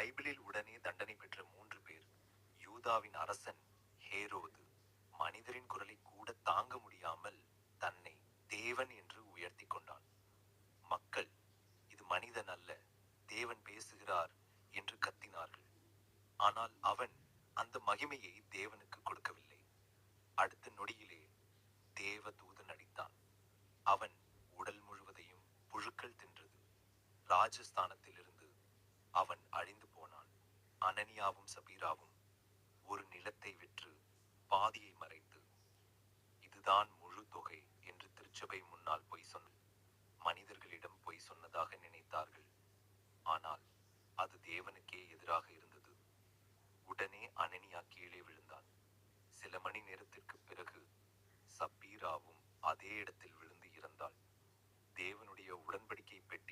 பைபிளில் உடனே தண்டனை பெற்ற 3 பேர். யூதாவின் அரசன் ஹேரோது மனிதரின் குரலை கூட தாங்க முடியாமல் தன்னை தேவன் என்று உயர்த்தி கொண்டான். மக்கள், இது மனிதன் அல்ல, தேவன் பேசுகிறார் என்று கத்தினார்கள். ஆனால் அவன் அந்த மகிமையை தேவனுக்கு கொடுக்கவில்லை. அடுத்த நொடியிலே தேவ தூதன் அடித்தான். அவன் உடல் முழுவதையும் புழுக்கள் தின்றது. ராஜஸ்தானத்திலிருந்து அவன் அழிந்து போனான். அனனியாவும் சபீராவும் ஒரு நிலத்தை விற்று பாதியை மறைத்து, இதுதான் முழு தொகை என்று திருச்சபை முன்னால் பொய் சொன்ன மனிதர்களிடம் பொய் சொன்னதாக நினைத்தார்கள். ஆனால் அது தேவனுக்கே எதிராக இருந்தது. உடனே அனனியா கீழே விழுந்தான். சில மணி நேரத்திற்கு பிறகு சப்பீராவும் அதே இடத்தில் விழுந்து இறந்தாள். தேவனுடைய உடன்படிக்கை பெட்டி